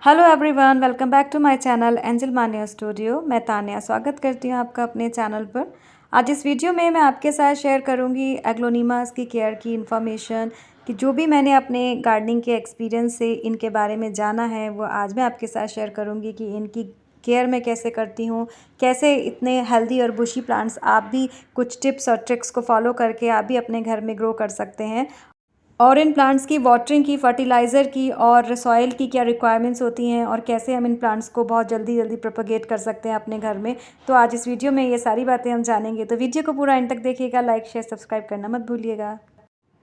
Hello everyone, welcome back to my channel Angel Mania Studio. मैं तान्या स्वागत करती हूँ आपका अपने चैनल पर। आज इस वीडियो में मैं आपके साथ शेयर करूँगी एग्लोनीमास की केयर की इन्फॉर्मेशन कि जो भी मैंने अपने गार्डनिंग के एक्सपीरियंस से इनके बारे में जाना है वो आज मैं आपके साथ शेयर करूँगी कि इनकी केयर मैं कैसे करती हूँ, कैसे इतने हेल्दी और बुशी प्लांट्स आप भी कुछ टिप्स और ट्रिक्स को फॉलो करके आप भी अपने घर में ग्रो कर सकते हैं। और इन प्लांट्स की वाटरिंग की, फर्टिलाइज़र की और सॉइल की क्या रिक्वायरमेंट्स होती हैं और कैसे हम इन प्लांट्स को बहुत जल्दी जल्दी प्रोपगेट कर सकते हैं अपने घर में। तो आज इस वीडियो में ये सारी बातें हम जानेंगे, तो वीडियो को पूरा एंड तक देखिएगा। लाइक शेयर सब्सक्राइब करना मत भूलिएगा।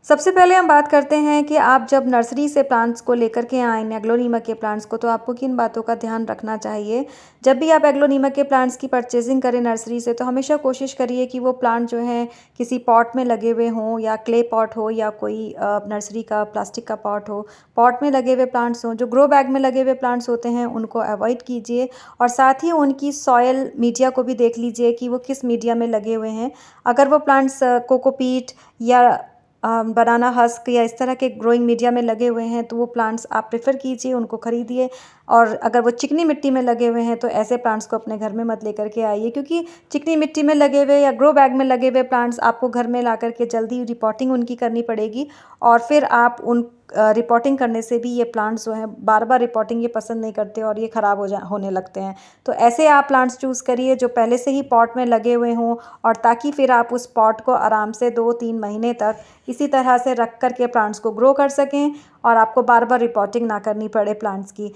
सबसे पहले हम बात करते हैं कि आप जब नर्सरी से प्लांट्स को लेकर के आएँ एग्लोनीमा के प्लांट्स को, तो आपको किन बातों का ध्यान रखना चाहिए। जब भी आप एग्लोनीमा के प्लांट्स की परचेजिंग करें नर्सरी से, तो हमेशा कोशिश करिए कि वो प्लांट जो हैं किसी पॉट में लगे हुए हों, या क्ले पॉट हो या कोई नर्सरी का प्लास्टिक का पॉट हो। पॉट में लगे हुए प्लांट्स हों, जो ग्रो बैग में लगे हुए प्लांट्स होते हैं उनको अवॉइड कीजिए। और साथ ही उनकी सॉयल मीडिया को भी देख लीजिए कि वो किस मीडिया में लगे हुए हैं। अगर वो प्लांट्स कोकोपीट या बनाना हस्क या इस तरह के ग्रोइंग मीडिया में लगे हुए हैं, तो वो प्लांट्स आप प्रेफर कीजिए, उनको खरीदिए। और अगर वो चिकनी मिट्टी में लगे हुए हैं तो ऐसे प्लांट्स को अपने घर में मत लेकर के आइए, क्योंकि चिकनी मिट्टी में लगे हुए या ग्रो बैग में लगे हुए प्लांट्स आपको घर में ला करके जल्दी रिपोर्टिंग उनकी करनी पड़ेगी। और फिर आप उन रिपोर्टिंग करने से भी ये प्लांट्स जो हैं बार बार रिपोर्टिंग ये पसंद नहीं करते और ये ख़राब होने लगते हैं। तो ऐसे आप प्लांट्स चूज़ करिए जो पहले से ही पॉट में लगे हुए हों, और ताकि फिर आप उस पॉट को आराम से 2-3 महीने तक इसी तरह से रख कर के प्लांट्स को ग्रो कर सकें और आपको बार बार रिपोर्टिंग ना करनी पड़े प्लांट्स की।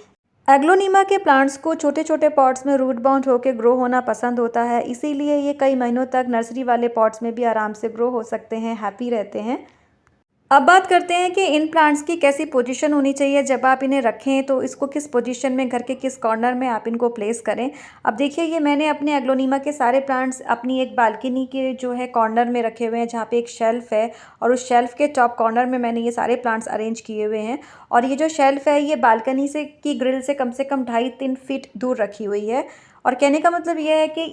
एग्लोनीमा के प्लांट्स को छोटे छोटे पॉट्स में रूट बाउंड होकर ग्रो होना पसंद होता है, इसीलिए ये कई महीनों तक नर्सरी वाले पॉट्स में भी आराम से ग्रो हो सकते हैं, हैप्पी रहते हैं। अब बात करते हैं कि इन प्लांट्स की कैसी पोजीशन होनी चाहिए जब आप इन्हें रखें, तो इसको किस पोजीशन में, घर के किस कॉर्नर में आप इनको प्लेस करें। अब देखिए, ये मैंने अपने एग्लोनीमा के सारे प्लांट्स अपनी एक बालकनी के जो है कॉर्नर में रखे हुए हैं, जहाँ पे एक शेल्फ़ है, और उस शेल्फ़ के टॉप कॉर्नर में मैंने ये सारे प्लांट्स अरेंज किए हुए हैं। और ये जो शेल्फ़ है ये बालकनी से की ग्रिल से कम 2.5-3 फीट दूर रखी हुई है। और कहने का मतलब ये है कि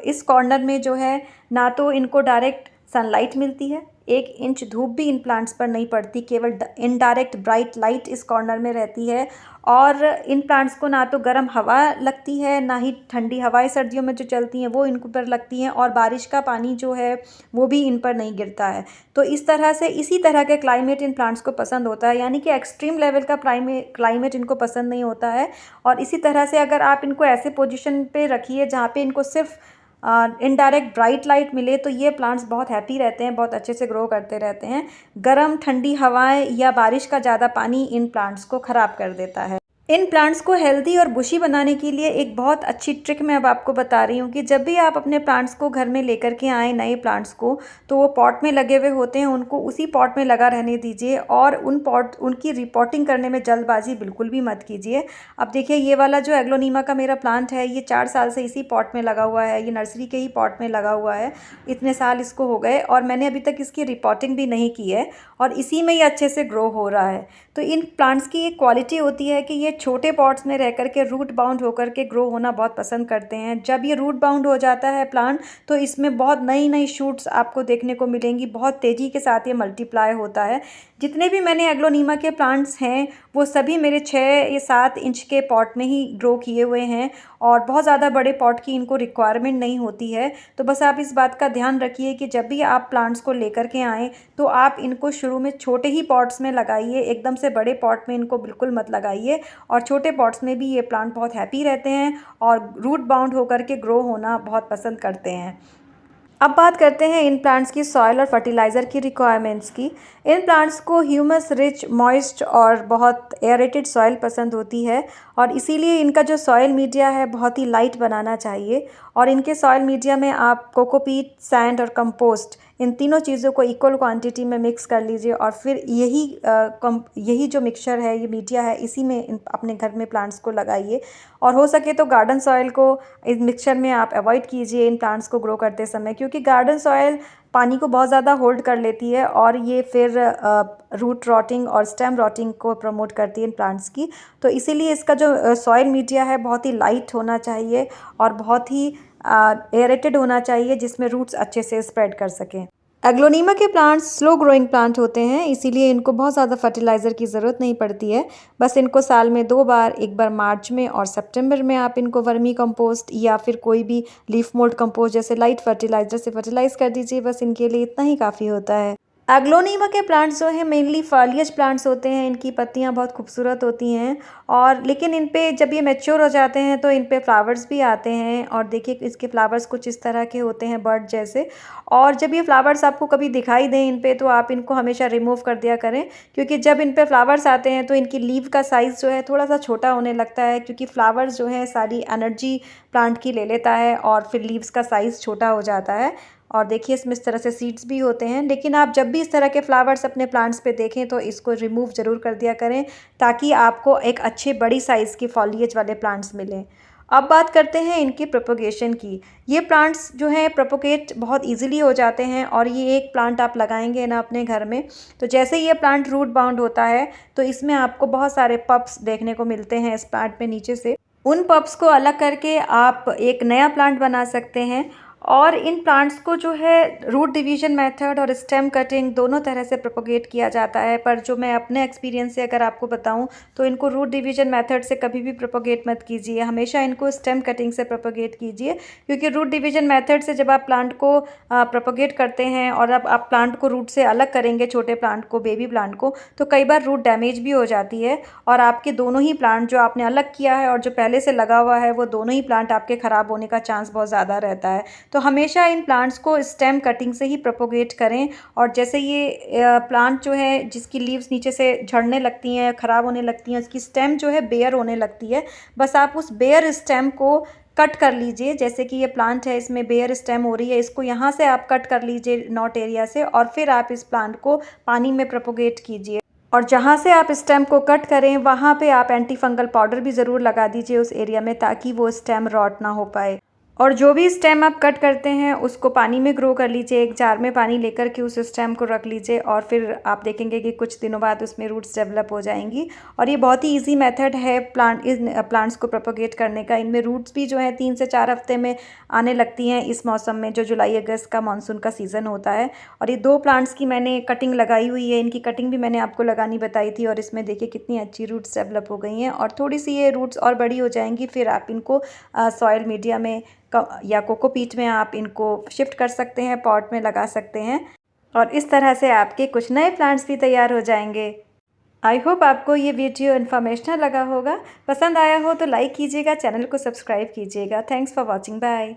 इस कॉर्नर में जो है ना तो इनको डायरेक्ट सनलाइट मिलती है, 1 इंच धूप भी इन प्लांट्स पर नहीं पड़ती, केवल इनडायरेक्ट ब्राइट लाइट इस कॉर्नर में रहती है। और इन प्लांट्स को ना तो गर्म हवा लगती है, ना ही ठंडी हवाएं सर्दियों में जो चलती हैं वो इनको पर लगती हैं, और बारिश का पानी जो है वो भी इन पर नहीं गिरता है। तो इस तरह से इसी तरह के क्लाइमेट इन प्लांट्स को पसंद होता है, यानी कि एक्सट्रीम लेवल का क्लाइमेट इनको पसंद नहीं होता है। और इसी तरह से अगर आप इनको ऐसे पोजिशन पे रखिए जहाँ पे इनको सिर्फ इनडायरेक्ट ब्राइट लाइट मिले, तो ये प्लांट्स बहुत हैप्पी रहते हैं, बहुत अच्छे से ग्रो करते रहते हैं। गर्म ठंडी हवाएं या बारिश का ज़्यादा पानी इन प्लांट्स को ख़राब कर देता है। इन प्लांट्स को हेल्दी और बुशी बनाने के लिए एक बहुत अच्छी ट्रिक मैं अब आपको बता रही हूँ कि जब भी आप अपने प्लांट्स को घर में लेकर के आएँ, नए प्लांट्स को, तो वो पॉट में लगे हुए होते हैं, उनको उसी पॉट में लगा रहने दीजिए, और उनकी रिपोर्टिंग करने में जल्दबाजी बिल्कुल भी मत कीजिए। अब देखिए, ये वाला जो एग्लोनीमा का मेरा प्लांट है, ये 4 साल से इसी पॉट में लगा हुआ है, ये नर्सरी के ही पॉट में लगा हुआ है। इतने साल इसको हो गए और मैंने अभी तक इसकी रिपोर्टिंग भी नहीं की है, और इसी में ये अच्छे से ग्रो हो रहा है। तो इन प्लांट्स की एक क्वालिटी होती है कि ये छोटे पॉट्स में रह कर के रूट बाउंड होकर के ग्रो होना बहुत पसंद करते हैं। जब ये रूट बाउंड हो जाता है प्लांट, तो इसमें बहुत नई नई शूट्स आपको देखने को मिलेंगी, बहुत तेज़ी के साथ ये मल्टीप्लाई होता है। जितने भी मैंने एग्लोनीमा के प्लांट्स हैं वो सभी मेरे 6 या 7 इंच के पॉट में ही ग्रो किए हुए हैं, और बहुत ज़्यादा बड़े पॉट की इनको रिक्वायरमेंट नहीं होती है। तो बस आप इस बात का ध्यान रखिए कि जब भी आप प्लांट्स को लेकर के आएँ, तो आप इनको शुरू में छोटे ही पॉट्स में लगाइए, एकदम से बड़े पॉट में इनको बिल्कुल मत लगाइए। और छोटे पॉट्स में भी ये प्लांट बहुत हैप्पी रहते हैं और रूट बाउंड होकर के ग्रो होना बहुत पसंद करते हैं। अब बात करते हैं इन प्लांट्स की सॉइल और फर्टिलाइज़र की रिक्वायरमेंट्स की। इन प्लांट्स को ह्यूमस रिच, मॉइस्ट और बहुत एयरेटेड सॉइल पसंद होती है, और इसीलिए इनका जो सॉइल मीडिया है बहुत ही लाइट बनाना चाहिए। और इनके सॉइल मीडिया में आप कोकोपीट, सैंड और कंपोस्ट, इन तीनों चीज़ों को इक्वल क्वांटिटी में मिक्स कर लीजिए, और फिर यही जो मिक्सचर है, ये मीडिया है, इसी में अपने घर में प्लांट्स को लगाइए। और हो सके तो गार्डन सॉइल को इस मिक्सचर में आप अवॉइड कीजिए इन प्लांट्स को ग्रो करते समय, क्योंकि गार्डन सॉइल पानी को बहुत ज़्यादा होल्ड कर लेती है, और ये फिर रूट रॉटिंग और स्टेम रॉटिंग को प्रमोट करती है इन प्लांट्स की। तो इसीलिए इसका जो सॉइल मीडिया है बहुत ही लाइट होना चाहिए और बहुत ही एरेटेड होना चाहिए, जिसमें रूट्स अच्छे से स्प्रेड कर सकें। एग्लोनीमा के प्लांट्स स्लो ग्रोइंग प्लांट होते हैं, इसीलिए इनको बहुत ज़्यादा फर्टिलाइज़र की ज़रूरत नहीं पड़ती है। बस इनको साल में 2 बार, एक बार मार्च में और सितंबर में आप इनको वर्मी कंपोस्ट या फिर कोई भी लीफ मोल्ड कंपोस्ट जैसे लाइट फर्टिलाइज़र से फर्टिलाइज़ कर दीजिए। बस इनके लिए इतना ही काफ़ी होता है। एग्लोनीमा के प्लांट्स जो हैं मेनली फॉलिएज प्लांट्स होते हैं। इनकी पत्तियां बहुत खूबसूरत होती हैं और लेकिन इन पे जब ये मैच्योर हो जाते हैं तो इन पे फ्लावर्स भी आते हैं। और देखिए इसके फ्लावर्स कुछ इस तरह के होते हैं बर्ड जैसे। और जब ये फ्लावर्स आपको कभी दिखाई दें इन पे तो आप इनको हमेशा रिमूव कर दिया करें, क्योंकि जब इन पे फ्लावर्स आते हैं तो इनकी लीव का साइज़ जो है थोड़ा सा छोटा होने लगता है, क्योंकि फ्लावर्स जो है सारी एनर्जी प्लांट की ले लेता है और फिर लीव्स का साइज़ छोटा हो जाता है। और देखिए इसमें इस तरह से सीड्स भी होते हैं। लेकिन आप जब भी इस तरह के फ्लावर्स अपने प्लांट्स पे देखें तो इसको रिमूव ज़रूर कर दिया करें, ताकि आपको एक अच्छे बड़ी साइज़ की फॉलिएज वाले प्लांट्स मिलें। अब बात करते हैं इनकी प्रोपोगेशन की। ये प्लांट्स जो हैं प्रोपोगेट बहुत ईज़िली हो जाते हैं और ये एक प्लांट आप लगाएंगे ना अपने घर में, तो जैसे ये प्लांट रूट बाउंड होता है तो इसमें आपको बहुत सारे पप्स देखने को मिलते हैं इस प्लांट में नीचे से। उन पप्स को अलग करके आप एक नया प्लांट बना सकते हैं। और इन प्लांट्स को जो है रूट डिवीजन मेथड और स्टेम कटिंग दोनों तरह से प्रोपोगेट किया जाता है, पर जो मैं अपने एक्सपीरियंस से अगर आपको बताऊं तो इनको रूट डिवीजन मेथड से कभी भी प्रोपोगेट मत कीजिए, हमेशा इनको स्टेम कटिंग से प्रोपोगेट कीजिए। क्योंकि रूट डिवीजन मेथड से जब आप प्लांट को प्रोपोगेट करते हैं और अब आप प्लांट को रूट से अलग करेंगे, छोटे प्लांट को, बेबी प्लांट को, तो कई बार रूट डैमेज भी हो जाती है और आपके दोनों ही प्लांट जो आपने अलग किया है और जो पहले से लगा हुआ है वो दोनों ही प्लांट आपके ख़राब होने का चांस बहुत ज़्यादा रहता है। तो हमेशा इन प्लांट्स को स्टेम कटिंग से ही प्रोपोगेट करें। और जैसे ये प्लांट जो है जिसकी लीव्स नीचे से झड़ने लगती हैं, ख़राब होने लगती हैं, उसकी स्टेम जो है बेयर होने लगती है, बस आप उस बेयर स्टेम को कट कर लीजिए। जैसे कि ये प्लांट है इसमें बेयर स्टेम हो रही है, इसको यहाँ से आप कट कर लीजिए नॉट एरिया से और फिर आप इस प्लांट को पानी में प्रोपोगेट कीजिए। और जहाँ से आप स्टेम को कट करें वहाँ पे आप एंटी फंगल पाउडर भी ज़रूर लगा दीजिए उस एरिया में, ताकि वो स्टेम रॉट ना हो पाए। और जो भी स्टेम आप कट करते हैं उसको पानी में ग्रो कर लीजिए। एक जार में पानी लेकर के उस स्टेम को रख लीजिए और फिर आप देखेंगे कि कुछ दिनों बाद उसमें रूट्स डेवलप हो जाएंगी। और ये बहुत ही इजी मेथड है प्लांट्स को प्रोपोगेट करने का। इनमें रूट्स भी जो है 3 से 4 हफ्ते में आने लगती हैं इस मौसम में, जो जुलाई अगस्त का मानसून का सीज़न होता है। और ये 2 प्लांट्स की मैंने कटिंग लगाई हुई है, इनकी कटिंग भी मैंने आपको लगानी बताई थी और इसमें देखिए कितनी अच्छी रूट्स डेवलप हो गई हैं। और थोड़ी सी ये रूट्स और बड़ी हो जाएंगी, फिर आप इनको सॉयल मीडिया में या कोकोपीट में आप इनको शिफ्ट कर सकते हैं, पॉट में लगा सकते हैं और इस तरह से आपके कुछ नए प्लांट्स भी तैयार हो जाएंगे। आई होप आपको ये वीडियो इन्फॉर्मेशनल लगा होगा। पसंद आया हो तो लाइक कीजिएगा, चैनल को सब्सक्राइब कीजिएगा। Thanks for watching, bye.